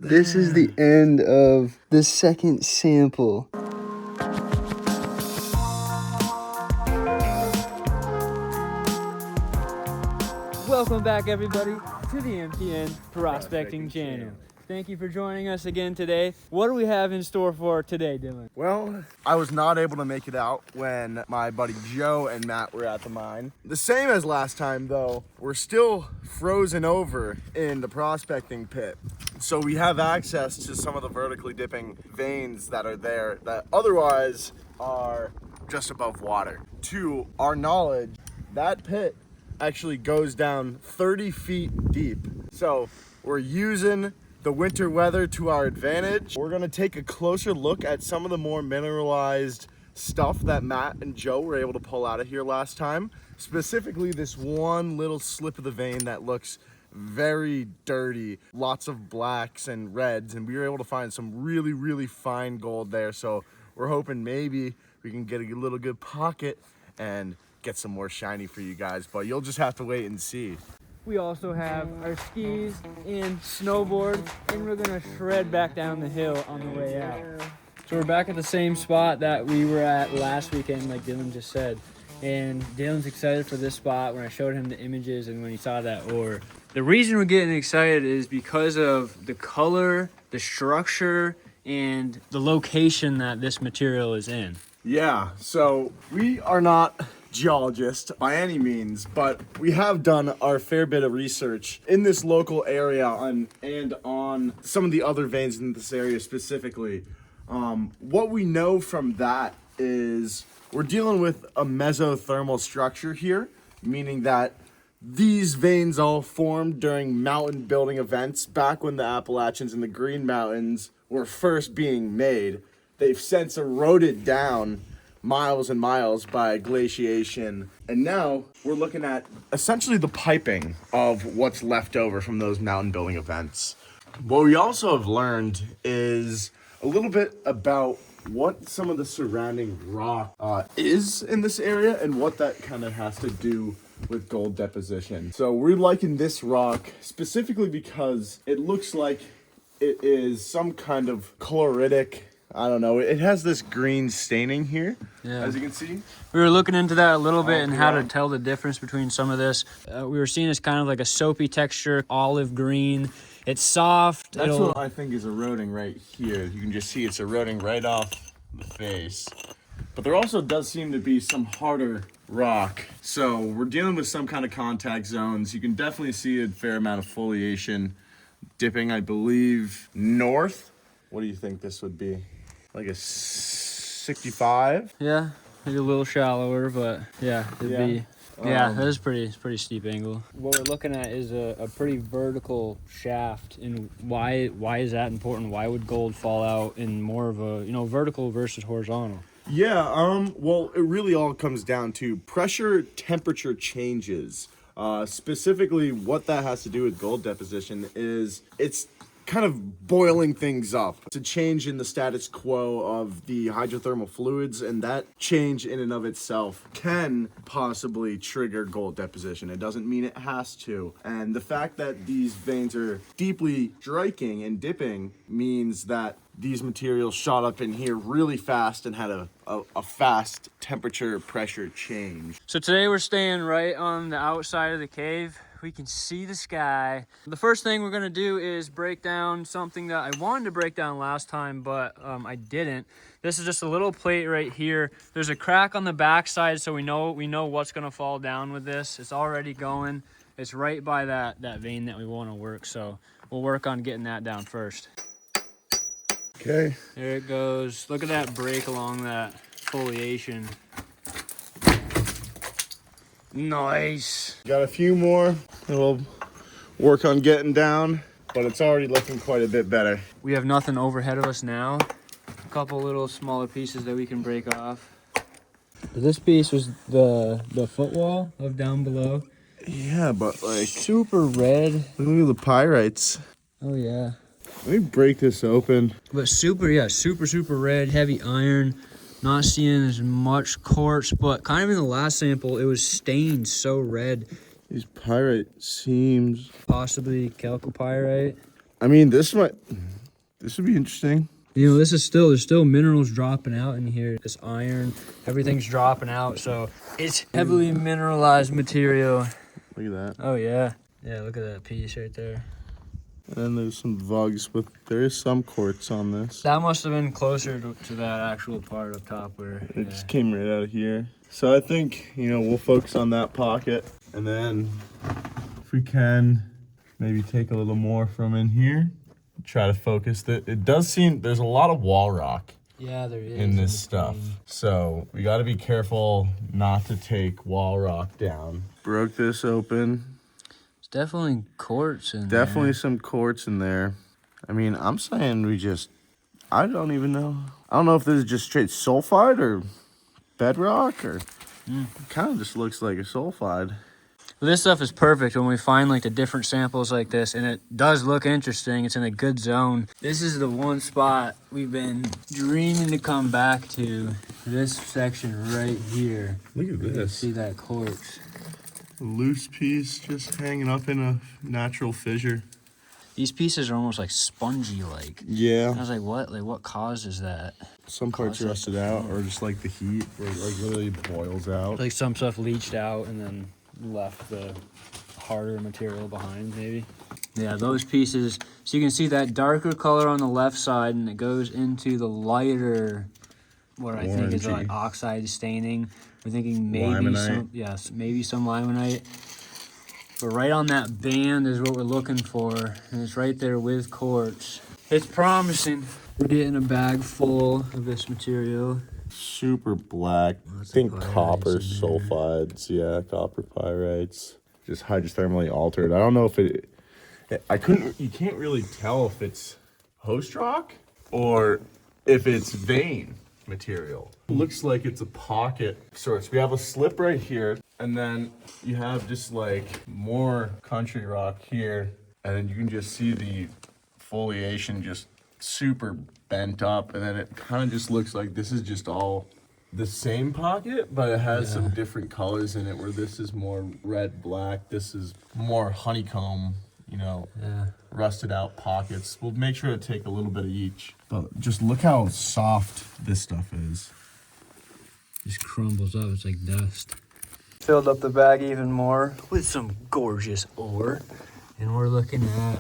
This is the end of the second sample. Welcome back, everybody, to the MTN Prospecting Channel. Thank you for joining us again today. What do we have in store for today, Dylan? Well, I was not able to make it out when my buddy Joe and Matt were at the mine. The same as last time, though, we're still frozen over in the prospecting pit. So we have access to some of the vertically dipping veins that are there that otherwise are just above water. To our knowledge, that pit actually goes down 30 feet deep. So we're using the winter weather to our advantage. We're gonna take a closer look at some of the more mineralized stuff that Matt and Joe were able to pull out of here last time. Specifically this one little slip of the vein that looks very dirty, lots of blacks and reds, and we were able to find some really, really fine gold there. So we're hoping maybe we can get a little good pocket and get some more shiny for you guys, but you'll just have to wait and see. We also have our skis and snowboard, and we're gonna shred back down the hill on the way out. So we're back at the same spot that we were at last weekend, like Dylan just said. And Dylan's excited for this spot when I showed him the images and when he saw that ore. The reason we're getting excited is because of the color, the structure, and the location that this material is in. Yeah, so we are not geologists by any means, but we have done our fair bit of research in this local area and on some of the other veins in this area specifically. What we know from that is we're dealing with a mesothermal structure here, meaning that these veins all formed during mountain building events back when the Appalachians and the Green Mountains were first being made. They've since eroded down miles and miles by glaciation, and now we're looking at essentially the piping of what's left over from those mountain building events. What we also have learned is a little bit about what some of the surrounding rock is in this area and what that kind of has to do with gold deposition. So we're liking this rock specifically because it looks like it is some kind of chloritic, I don't know. It has this green staining here, as you can see. We were looking into that a little bit and how to tell the difference between some of this. We were seeing this kind of like a soapy texture, olive green. It's soft. That's what I think is eroding right here. You can just see it's eroding right off the face. But there also does seem to be some harder rock. So we're dealing with some kind of contact zones. You can definitely see a fair amount of foliation dipping, I believe, north. What do you think this would be? Like a 65? Yeah, maybe a little shallower, but yeah, it'd be. Yeah, that is pretty steep angle. What we're looking at is a pretty vertical shaft, and why is that important? Why would gold fall out in more of a vertical versus horizontal? Yeah, well, it really all comes down to pressure temperature changes. Specifically, what that has to do with gold deposition is it's kind of boiling things up. It's a change in the status quo of the hydrothermal fluids, and that change in and of itself can possibly trigger gold deposition. It doesn't mean it has to. And the fact that these veins are deeply striking and dipping means that these materials shot up in here really fast and had a fast temperature pressure change. So today we're staying right on the outside of the cave. We can see the sky. The first thing we're gonna do is break down something that I wanted to break down last time, but I didn't. This is just a little plate right here. There's a crack on the back side, so we know what's gonna fall down with this. It's already going. It's right by that vein that we wanna work, so we'll work on getting that down first. Okay. There it goes. Look at that break along that foliation. Nice. Got a few more that we'll work on getting down, but it's already looking quite a bit better. We have nothing overhead of us now. A couple little smaller pieces that we can break off. This piece was the footwall of down below. Yeah, but like Super red. look at the pyrites. Oh yeah. Let me break this open. But super red, heavy iron. Not seeing as much quartz, but kind of in the last sample, it was stained so red. These pyrite seams. Possibly chalcopyrite. I mean, this might. This would be interesting. You know, there's still minerals dropping out in here. This iron, everything's dropping out. So it's heavily mineralized material. Look at that. Oh, yeah. Yeah, look at that piece right there. And then there's some vugs there is some quartz on this. That must have been closer to that actual part up top where It just came right out of here. So I think, you know, we'll focus on that pocket. And then if we can, maybe take a little more from in here. Try to focus that. It does seem there's a lot of wall rock. Yeah, there is. In this stuff. So we got to be careful not to take wall rock down. Broke this open. It's definitely quartz in Definitely there. some quartz in there. I mean, I'm saying I don't even know. I don't know if this is just straight sulfide or bedrock or it kind of just looks like a sulfide. Well, this stuff is perfect when we find like the different samples like this, and it does look interesting. It's in a good zone. This is the one spot we've been dreaming to come back to. This section right here. Look at this. See that quartz. A loose piece just hanging up in a natural fissure. These pieces are almost like spongy like. Yeah. I was like, what? Like, what causes that? Some parts rusted out, or just like the heat, where it like literally boils out. Like some stuff leached out and then left the harder material behind, maybe. Yeah, those pieces. So you can see that darker color on the left side, and it goes into the lighter, what I think is like oxide staining. We're thinking maybe limonite. maybe some limonite. But right on that band is what we're looking for, and it's right there with quartz. It's promising. We're getting a bag full of this material. Super black. I think copper sulfides. Yeah, copper pyrites. Just hydrothermally altered. I don't know if you can't really tell if it's host rock or if it's vein material. It looks like it's a pocket of sorts. We have a slip right here, and then you have just like more country rock here, and then you can just see the foliation just super bent up, and then it kind of just looks like this is just all the same pocket, but it has some different colors in it, where this is more red, black, this is more honeycomb, you know, rusted out pockets. We'll make sure to take a little bit of each. But just look how soft this stuff is. Just crumbles up, it's like dust. Filled up the bag even more with some gorgeous ore, and we're looking at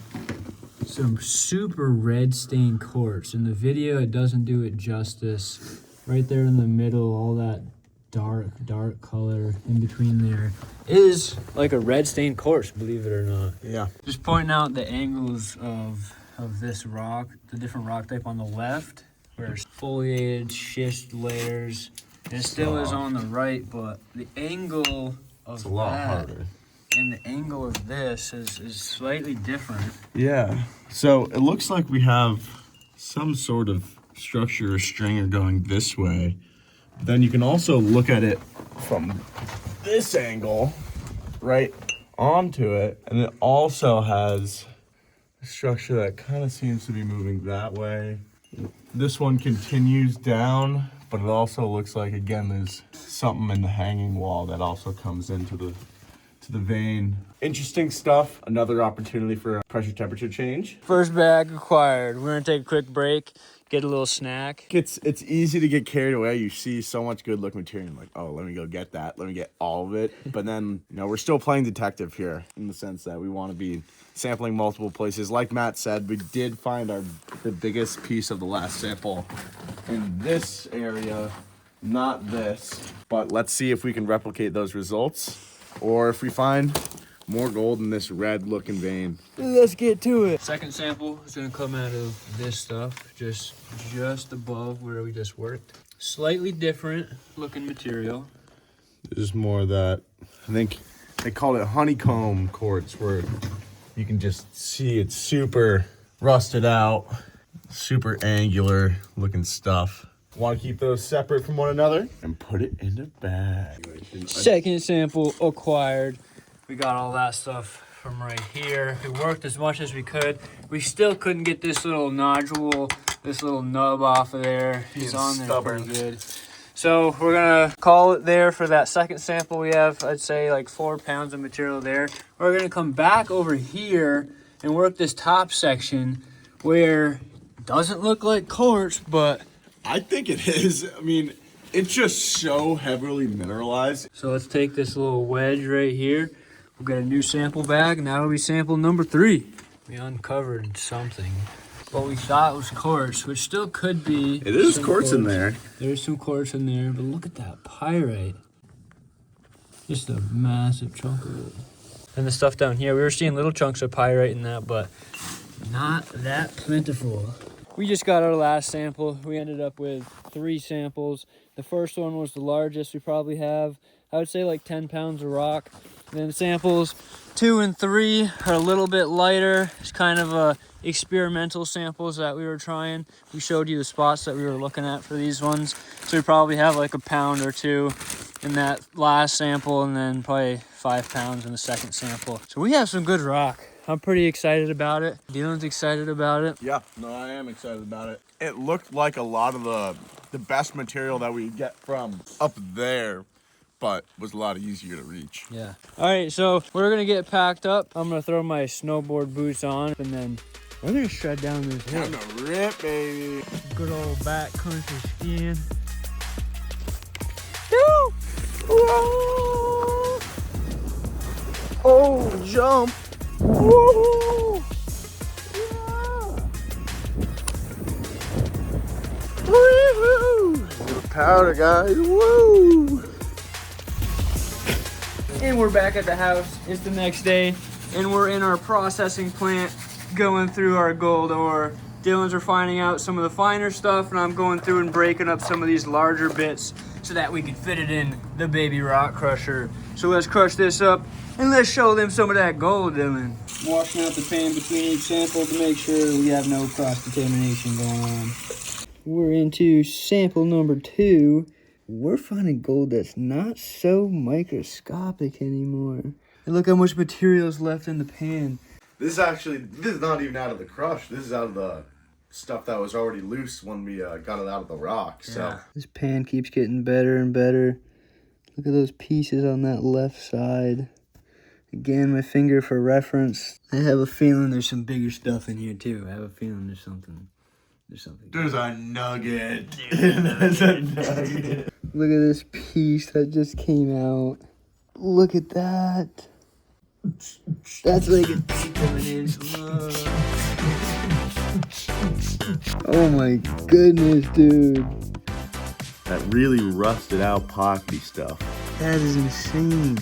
some super red stained quartz. In the video, it doesn't do it justice. Right there in the middle, all that dark color in between there is like a red stained quartz, believe it or not. Yeah. Just pointing out the angles of this rock, the different rock type on the left, where it's foliated schist layers. And it still is on the right, but the angle of a lot that harder. and the angle of this is slightly different. Yeah. So it looks like we have some sort of structure or stringer going this way. Then you can also look at it from this angle right onto it, and it also has a structure that kind of seems to be moving that way. This one continues down, but it also looks like, again, there's something in the hanging wall that also comes into the vein. Interesting stuff. Another opportunity for a pressure temperature change. First bag required. We're gonna take a quick break, get a little snack. It's easy to get carried away. You see so much good looking material, like, oh, let me go get that. Let me get all of it. But then, you know, we're still playing detective here in the sense that we want to be sampling multiple places. Like Matt said, we did find the biggest piece of the last sample in this area, not this. But let's see if we can replicate those results, or if we find more gold in this red looking vein. Let's get to it. Second sample is gonna come out of this stuff, just above where we just worked. Slightly different looking material. There's more of that, I think they call it honeycomb quartz, where you can just see it's super rusted out, super angular looking stuff. Want to keep those separate from one another and put it in a bag. Second sample acquired. We got all that stuff from right here. We worked as much as we could. We still couldn't get this little nodule, this little nub off of there. It's on there pretty good. So we're gonna call it there for that second sample. We have, I'd say, like 4 pounds of material there. We're gonna come back over here and work this top section where Doesn't look like quartz, but I think it is. I mean, it's just so heavily mineralized. so let's take this little wedge right here. We'll get a new sample bag, and that'll be sample number 3. We uncovered something. What we thought was quartz, which still could be. It is quartz in there. There's some quartz in there, but look at that pyrite. Just a massive chunk of it. And the stuff down here, we were seeing little chunks of pyrite in that, but not that plentiful. We just got our last sample. We ended up with 3 samples. The first one was the largest we probably have. I would say like 10 pounds of rock. And then samples 2 and 3 are a little bit lighter. It's kind of experimental samples that we were trying. We showed you the spots that we were looking at for these ones. So we probably have like a pound or 2 in that last sample, and then probably 5 pounds in the second sample. So we have some good rock. I'm pretty excited about it. Dylan's excited about it. Yeah, no, I am excited about it. It looked like a lot of the best material that we get from up there, but was a lot easier to reach. Yeah. All right, so we're gonna get packed up. I'm gonna throw my snowboard boots on, and then we're gonna shred down this hill. Time to rip, baby. Good old backcountry skiing. Woo! Whoa! Oh, jump. Woo! Yeah! Woo-hoo! Powder, guys. Woo! And we're back at the house. It's the next day, and we're in our processing plant going through our gold ore. Dylan's refining out some of the finer stuff, and I'm going through and breaking up some of these larger bits so that we can fit it in the baby rock crusher. So let's crush this up, and let's show them some of that gold, Dylan. Washing out the pan between each sample to make sure we have no cross-contamination going on. We're into sample number 2. We're finding gold that's not so microscopic anymore. And look how much material is left in the pan. This is not even out of the crush. This is out of the stuff that was already loose when we got it out of the rock. So Yeah. This pan keeps getting better and better. Look at those pieces on that left side. Again, my finger for reference. I have a feeling there's some bigger stuff in here too. I have a feeling there's something. There's a nugget. There's a nugget. Look at this piece that just came out. Look at that. That's like a tenth of an inch. Oh my goodness, dude. That really rusted out pocky stuff. That is insane.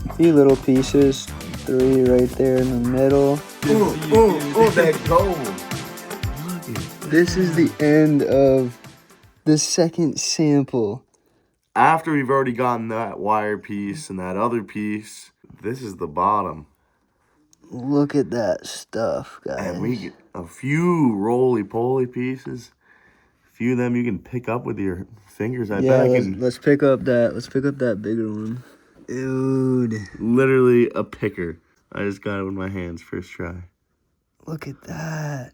A few little pieces. 3 right there in the middle. Oh, that gold. This is the end of the second sample. After we've already gotten that wire piece and that other piece, this is the bottom. Look at that stuff, guys. And we get a few roly-poly pieces. A few of them you can pick up with your fingers. I bet I can. Let's pick up that bigger one. Dude. Literally a picker. I just got it with my hands first try. Look at that.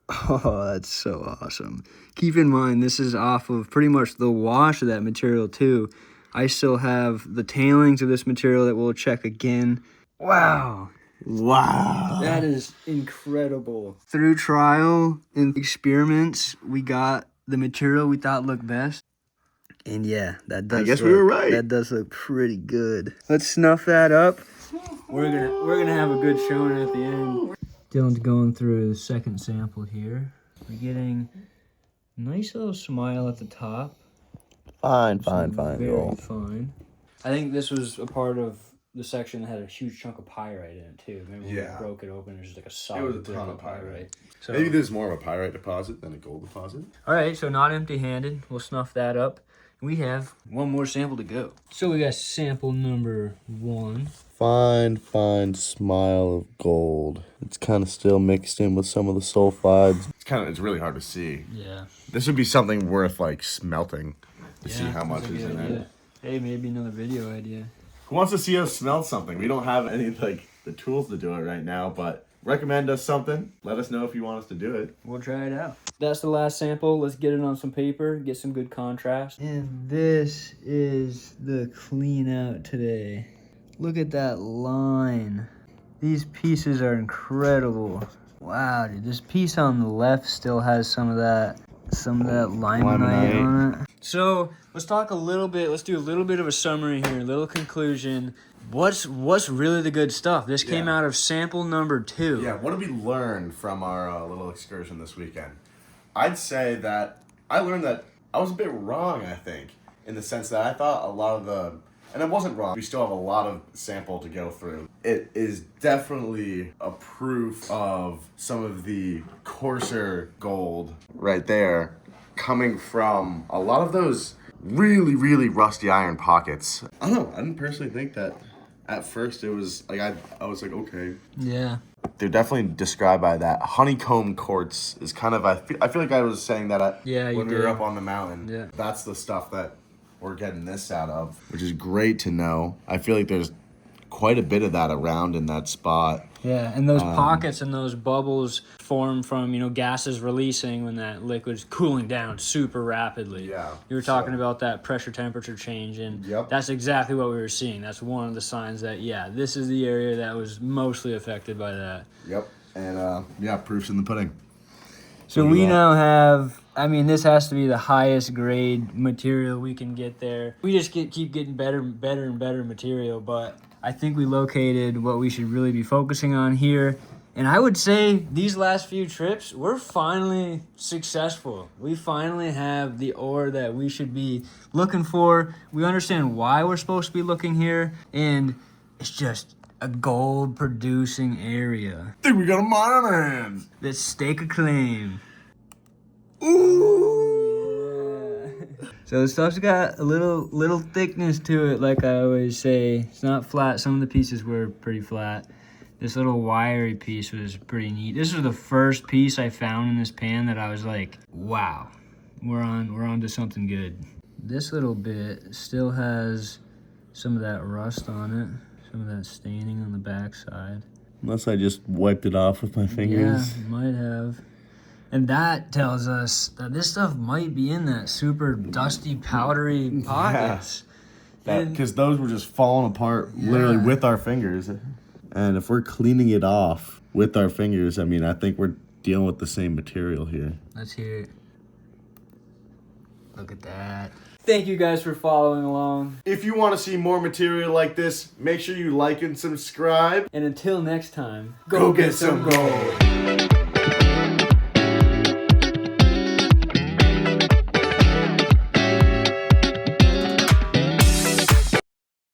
Oh, that's so awesome. Keep in mind, this is off of pretty much the wash of that material too. I still have the tailings of this material that we'll check again. Wow. Wow. That is incredible. Through trial and experiments, we got the material we thought looked best. And yeah, that does. I guess we were right. That does look pretty good. Let's snuff that up. We're gonna have a good showing at the end. Dylan's going through the second sample here. We're getting a nice little smile at the top. Fine. Very fine. I think this was a part of the section that had a huge chunk of pyrite in it too. Remember when we broke it open? There's just like a solid ton of pyrite. So, maybe there's more of a pyrite deposit than a gold deposit. All right, so not empty-handed. We'll snuff that up. We have one more sample to go. So we got sample number 1. Fine smile of gold. It's kind of still mixed in with some of the sulfides. It's really hard to see. Yeah. This would be something worth like smelting to see how much is in it. Hey, maybe another video idea. Who wants to see us smelt something? We don't have any like the tools to do it right now, but recommend us something. Let us know if you want us to do it. We'll try it out. That's the last sample. Let's get it on some paper, get some good contrast. And this is the clean out today. Look at that line. These pieces are incredible. Wow, dude, this piece on the left still has some of that limonite on it. So let's talk a little bit. Let's do a little bit of a summary here, a little conclusion. What's really the good stuff? This came out of sample number 2. Yeah, what did we learn from our little excursion this weekend? I'd say that I learned that I was a bit wrong, I think, in the sense that I thought a lot of the, and it wasn't wrong, we still have a lot of sample to go through. It is definitely a proof of some of the coarser gold right there coming from a lot of those really, really rusty iron pockets. I don't know, I didn't personally think that at first it was, like, I was like, okay. Yeah. They're definitely described by that. Honeycomb quartz is kind of, I feel like I was saying that when we were up on the mountain. Yeah. That's the stuff that we're getting this out of, which is great to know. I feel like there's quite a bit of that around in that spot. Yeah, and those pockets and those bubbles form from, gases releasing when that liquid's cooling down super rapidly. Yeah. You were talking about that pressure temperature change, and that's exactly what we were seeing. That's one of the signs that, this is the area that was mostly affected by that. Yep. And, proof's in the pudding. So we now have, this has to be the highest grade material we can get there. We just keep getting better and better material, but I think we located what we should really be focusing on here. And I would say these last few trips, we're finally successful. We finally have the ore that we should be looking for. We understand why we're supposed to be looking here, and it's just a gold producing area. I think we got a mine on our hands. Let's stake a claim. Ooh. So the stuff's got a little thickness to it, like I always say. It's not flat. Some of the pieces were pretty flat. This little wiry piece was pretty neat. This was the first piece I found in this pan that I was like, wow, we're on to something good. This little bit still has some of that rust on it, some of that staining on the backside. Unless I just wiped it off with my fingers. Yeah, might have. And that tells us that this stuff might be in that super dusty, powdery pockets. Because those were just falling apart literally with our fingers. And if we're cleaning it off with our fingers, I think we're dealing with the same material here. Let's hear it. Look at that. Thank you guys for following along. If you want to see more material like this, make sure you like and subscribe. And until next time, go get some gold.